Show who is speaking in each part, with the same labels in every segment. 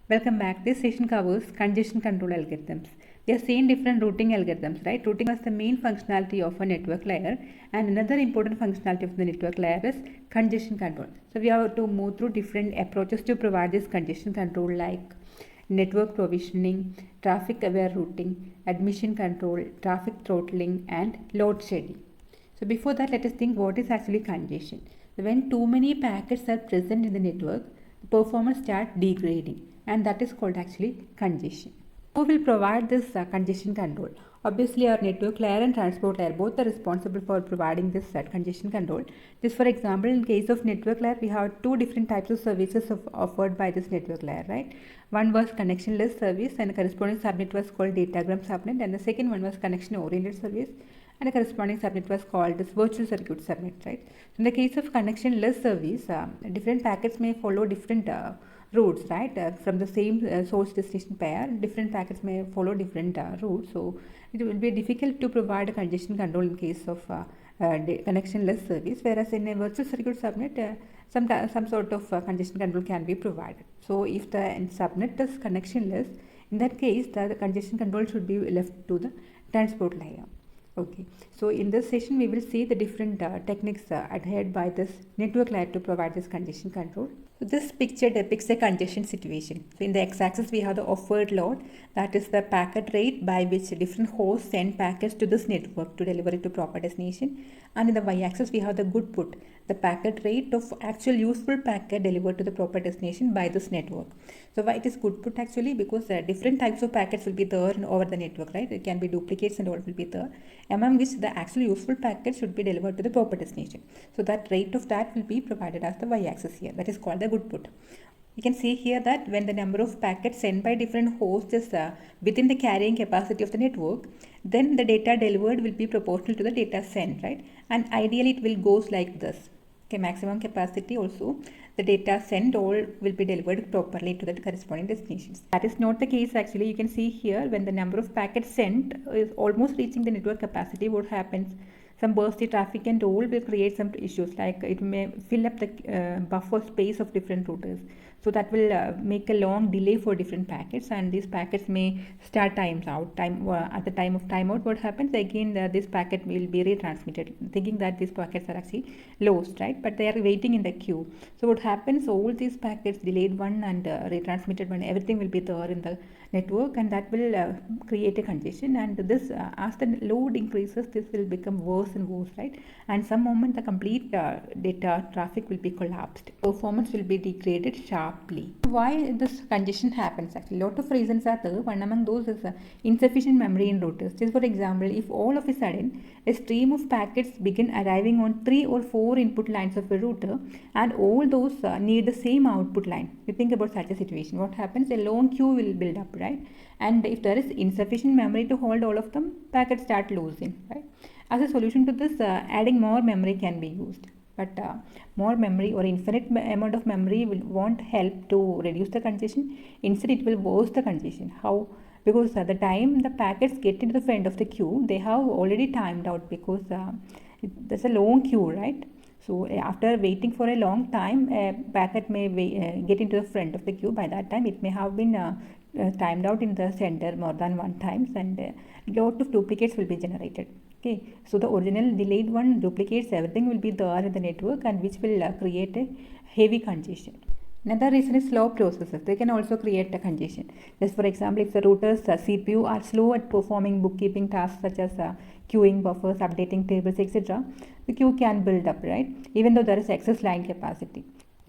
Speaker 1: Welcome back. This session covers congestion control algorithms. We are seeing different routing algorithms, right? Routing is the main functionality of a network layer, and another important functionality of the network layer is congestion control. So we have to move through different approaches to provide this congestion control, like network provisioning, traffic aware routing, admission control, traffic throttling, and load shedding. So before that, let us think what is actually congestion. So when too many packets are present in the network, the performance starts degrading, and that is called actually congestion. Who will provide this congestion control? Obviously, our network layer and transport layer both are responsible for providing this congestion control. Just for example, in case of network layer, we have two different types of services offered by this network layer, right? One was connectionless service, and the corresponding subnet was called datagram subnet, and the second one was connection oriented service, and the corresponding subnet was called this virtual circuit subnet, right? So in the case of connectionless service, different packets may follow different routes, right? From the same source destination pair, different packets may follow different routes. So it will be difficult to provide a congestion control in case of connectionless service, whereas in a virtual circuit subnet, some sort of congestion control can be provided. So if the subnet is connectionless, in that case, the congestion control should be left to the transport layer. Okay, so in this session we will see the different techniques adhered by this network layer to provide this congestion control. So this picture depicts a congestion situation. So in the x-axis we have the offered load, that is the packet rate by which different hosts send packets to this network to deliver it to proper destination, and in the y-axis we have the good put, the packet rate of actual useful packet delivered to the proper destination by this network. So why it is good put actually? Because different types of packets will be there over the network, right? It can be duplicates and all will be there, among which the actual useful packet should be delivered to the proper destination. So that rate of that will be provided as the y-axis here. That is called the good put. You can see here that when the number of packets sent by different hosts is within the carrying capacity of the network, then the data delivered will be proportional to the data sent, right? And ideally it will goes like this. Okay, maximum capacity also, the data sent all will be delivered properly to the corresponding destinations. That is not the case actually. You can see here when the number of packets sent is almost reaching the network capacity, what happens? Some bursty traffic and all will create some issues, like it may fill up the buffer space of different routers. So that will make a long delay for different packets, and these packets may start times out. At the time of timeout, what happens again? This packet will be retransmitted, thinking that these packets are actually lost, right? But they are waiting in the queue. So what happens? All these packets, delayed one and retransmitted one, everything will be there in the network, and that will create a congestion. And this, as the load increases, this will become worse and worse, right? And some moment the complete data traffic will be collapsed. Performance will be degraded sharply. Why this congestion happens? Actually, a lot of reasons are there. One among those is insufficient memory in routers. Just for example, if all of a sudden a stream of packets begin arriving on 3 or 4 input lines of a router, and all those need the same output line. You think about such a situation. What happens? A long queue will build up, right? And if there is insufficient memory to hold all of them, packets start losing, right? As a solution to this, adding more memory can be used. But more memory or infinite amount of memory won't help to reduce the congestion. Instead, it will worsen the congestion. How? Because the time the packets get into the front of the queue, they have already timed out, because there's a long queue, right? So after waiting for a long time, a packet may get into the front of the queue. By that time, it may have been timed out in the center more than one times, and a lot of duplicates will be generated. Okay, so the original delayed one duplicates, everything will be there in the network, and which will create a heavy congestion. Another reason is slow processes. They can also create a congestion. Just for example, if the router's CPU are slow at performing bookkeeping tasks such as queuing buffers, updating tables, etc., the queue can build up, right? Even though there is excess line capacity.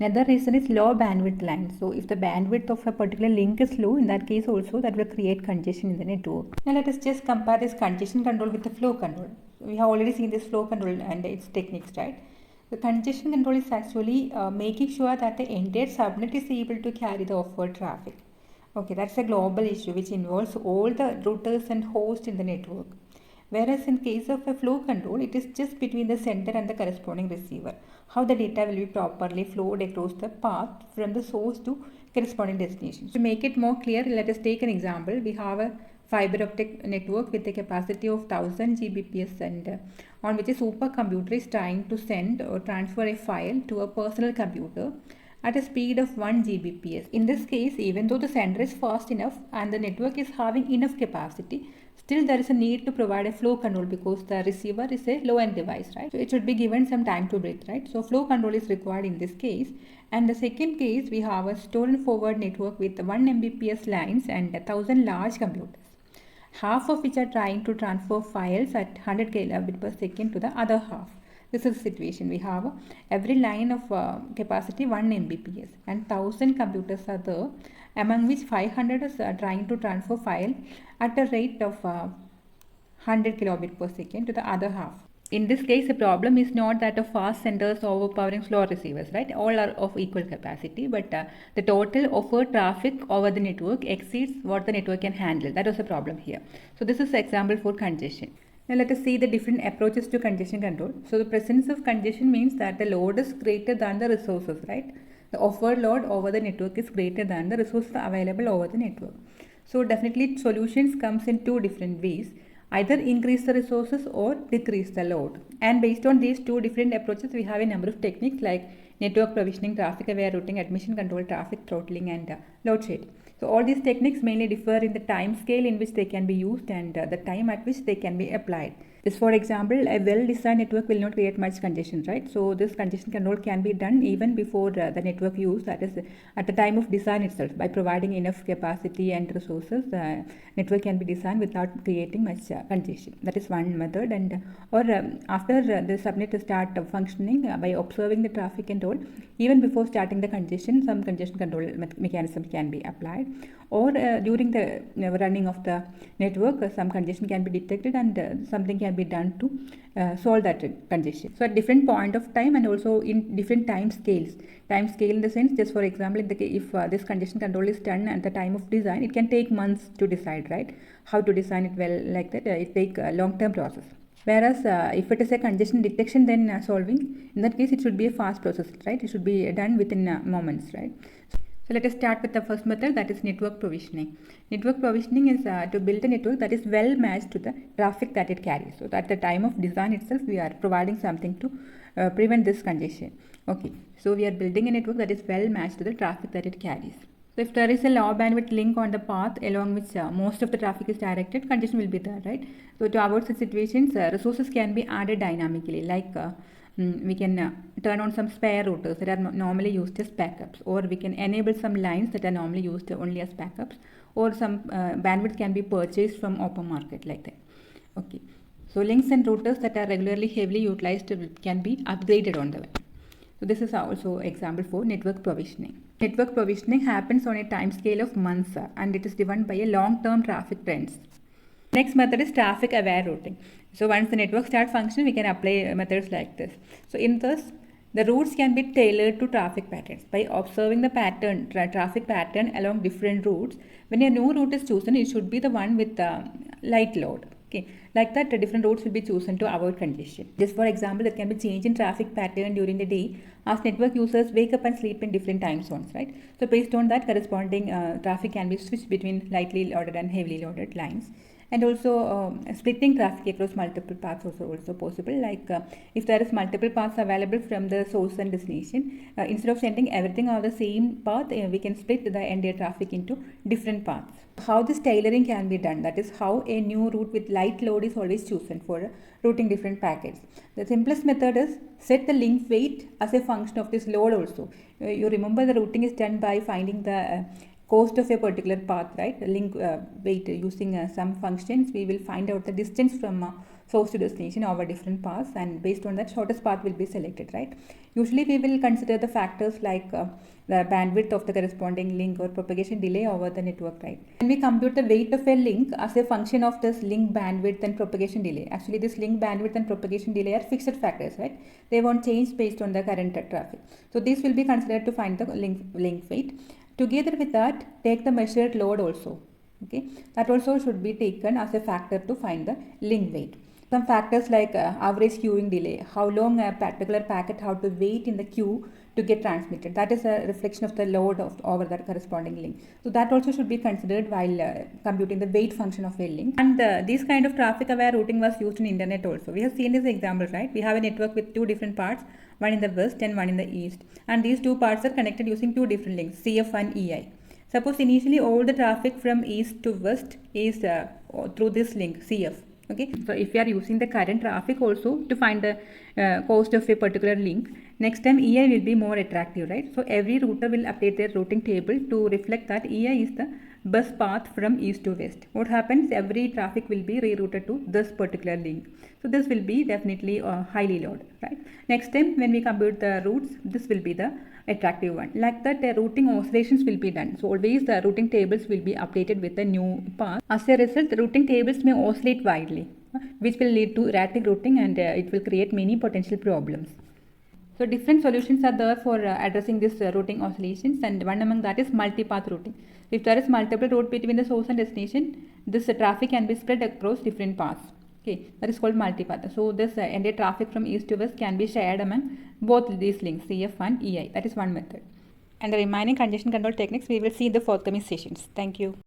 Speaker 1: Another reason is low bandwidth line. So if the bandwidth of a particular link is low, in that case also that will create congestion in the network. Now let us just compare this congestion control with the flow control. We have already seen this flow control and its techniques, right? The congestion control is actually making sure that the entire subnet is able to carry the offered traffic. Okay, that's a global issue which involves all the routers and hosts in the network. Whereas in case of a flow control, it is just between the sender and the corresponding receiver. How the data will be properly flowed across the path from the source to corresponding destination. To make it more clear, let us take an example. We have a fiber optic network with a capacity of 1000 Gbps, and on which a supercomputer is trying to send or transfer a file to a personal computer, at a speed of 1 Gbps. In this case, even though the sender is fast enough and the network is having enough capacity, still there is a need to provide a flow control because the receiver is a low-end device, right? So it should be given some time to breathe, right? So flow control is required in this case. And the second case, we have a store and forward network with 1 Mbps lines and 1000 large computers, half of which are trying to transfer files at 100 kilobit per second to the other half. This is the situation. We have every line of capacity 1 Mbps and 1000 computers are there, among which 500 is trying to transfer file at a rate of 100 kilobit per second to the other half. In this case, the problem is not that of fast senders overpowering slow receivers, right? All are of equal capacity, but the total offered traffic over the network exceeds what the network can handle. That was the problem here. So this is an example for congestion. Now let us see the different approaches to congestion control. So the presence of congestion means that the load is greater than the resources, right? The offered load over the network is greater than the resources available over the network. So definitely solutions comes in two different ways. Either increase the resources or decrease the load. And based on these two different approaches, we have a number of techniques like network provisioning, traffic aware routing, admission control, traffic throttling, and load shedding. So all these techniques mainly differ in the time scale in which they can be used and the time at which they can be applied. Just for example, a well-designed network will not create much congestion, right? So this congestion control can be done even before the network use, that is at the time of design itself. By providing enough capacity and resources, the network can be designed without creating much congestion. That is one method. And after the subnet start functioning, by observing the traffic and all, even before starting the congestion, some congestion control mechanism can be applied. Or during the running of the network, some congestion can be detected and something can be done to solve that congestion. So at different point of time and also in different time scales. Time scale in the sense, just for example, if this congestion control is done at the time of design, it can take months to decide, right? How to design it well like that. It takes a long-term process. Whereas if it is a congestion detection then solving, in that case it should be a fast process, right? It should be done within moments, right? So let us start with the first method, that is network provisioning. Network provisioning is to build a network that is well matched to the traffic that it carries. So at the time of design itself, we are providing something to prevent this congestion. Okay, so we are building a network that is well matched to the traffic that it carries. So if there is a low bandwidth link on the path along which most of the traffic is directed, congestion will be there, right? So to avoid such situations, resources can be added dynamically, like we can turn on some spare routers that are normally used as backups, or we can enable some lines that are normally used only as backups, or some bandwidth can be purchased from open market like that. Okay, so links and routers that are regularly heavily utilized can be upgraded on the way. So this is also example for network provisioning. Network provisioning happens on a time scale of months and it is driven by a long-term traffic trends. Next method is traffic aware routing. So once the network starts functioning, we can apply methods like this. So in this, the routes can be tailored to traffic patterns. By observing the pattern, traffic pattern along different routes, when a new route is chosen, it should be the one with light load. Okay, like that, different routes will be chosen to avoid congestion. Just for example, there can be change in traffic pattern during the day as network users wake up and sleep in different time zones, right? So based on that, corresponding traffic can be switched between lightly loaded and heavily loaded lines. And also splitting traffic across multiple paths also possible, like if there is multiple paths available from the source and destination, instead of sending everything on the same path, we can split the entire traffic into different paths. How this tailoring can be done, that is how a new route with light load is always chosen for routing different packets. The simplest method is set the link weight as a function of this load also. You remember the routing is done by finding the cost of a particular path, right? Link weight using some functions, we will find out the distance from source to destination over different paths, and based on that, shortest path will be selected, right? Usually we will consider the factors like the bandwidth of the corresponding link or propagation delay over the network, right? When we compute the weight of a link as a function of this link bandwidth and propagation delay, actually this link bandwidth and propagation delay are fixed factors, right? They won't change based on the current traffic. So these will be considered to find the link weight. Together with that, take the measured load also. Okay, that also should be taken as a factor to find the link weight. Some factors like average queuing delay, how long a particular packet have to wait in the queue to get transmitted. That is a reflection of the load over that corresponding link. So that also should be considered while computing the weight function of a link. And this kind of traffic aware routing was used in internet also. We have seen this example, right? We have a network with two different parts, one in the west and one in the east. And these two parts are connected using two different links, CF and EI. Suppose initially all the traffic from east to west is through this link, CF. Okay, so if you are using the current traffic also to find the cost of a particular link, next time EI will be more attractive, right? So every router will update their routing table to reflect that EI is the best path from east to west. What happens? Every traffic will be rerouted to this particular link. So this will be definitely highly loaded, right? Next time when we compute the routes, this will be the attractive one. Like that, the routing oscillations will be done. So always the routing tables will be updated with the new path. As a result, the routing tables may oscillate widely, which will lead to erratic routing, and it will create many potential problems. So different solutions are there for addressing this routing oscillations, and one among that is multipath routing. If there is multiple route between the source and destination, this traffic can be spread across different paths. Okay, that is called multipath. So this entire traffic from east to west can be shared among both these links, CF and EI. That is one method. And the remaining congestion control techniques we will see in the forthcoming sessions. Thank you.